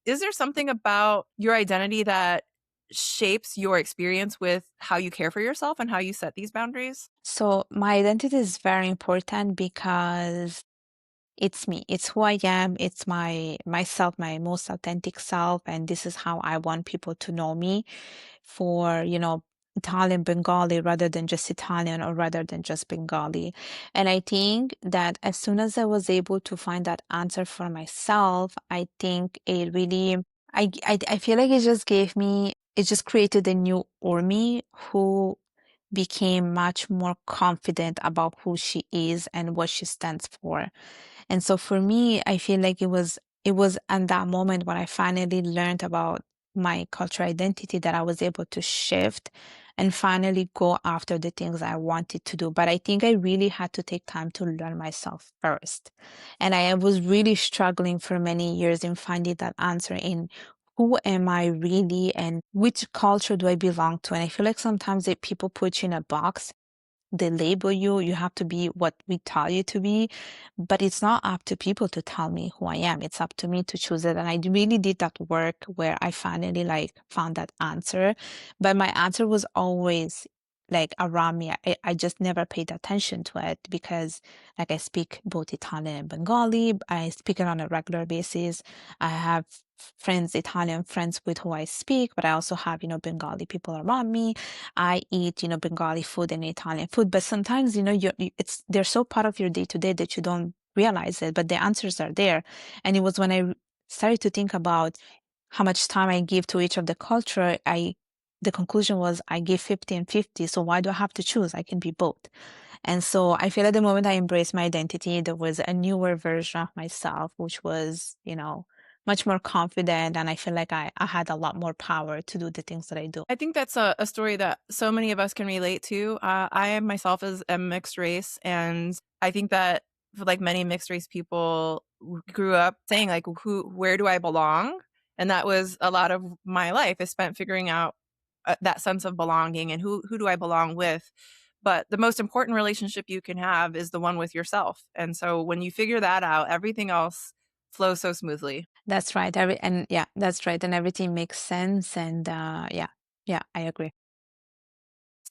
Is there something about your identity that shapes your experience with how you care for yourself and how you set these boundaries? So my identity is very important because it's me. It's who I am. It's myself, my most authentic self, and this is how I want people to know me for, Italian Bengali rather than just Italian or rather than just Bengali. And I think that as soon as I was able to find that answer for myself, I think it really I feel like it just created a new Urmi who became much more confident about who she is and what she stands for. And so for me, I feel like it was at that moment when I finally learned about my cultural identity that I was able to shift and finally go after the things I wanted to do. But I think I really had to take time to learn myself first. And I was really struggling for many years in finding that answer in who am I really and which culture do I belong to? And I feel like sometimes people put you in a box, they label you, you have to be what we tell you to be, but it's not up to people to tell me who I am. It's up to me to choose it. And I really did that work where I finally like found that answer. But my answer was always like around me. I just never paid attention to it because like I speak both Italian and Bengali. I speak it on a regular basis. I have friends, Italian friends with who I speak, but I also have, Bengali people around me. I eat, Bengali food and Italian food, but sometimes, they're so part of your day to day that you don't realize it, but the answers are there. And it was when I started to think about how much time I give to each of the culture, the conclusion was I give 50 and 50. So why do I have to choose? I can be both. And so I feel at the moment I embraced my identity, there was a newer version of myself, which was, much more confident. And I feel like I had a lot more power to do the things that I do. I think that's a story that so many of us can relate to. I myself is a mixed race, and I think that for like many mixed race people grew up saying like, where do I belong? And that was a lot of my life is spent figuring out that sense of belonging and who do I belong with. But the most important relationship you can have is the one with yourself. And so when you figure that out, everything else flows so smoothly. That's right. And yeah, that's right. And everything makes sense. And yeah, I agree.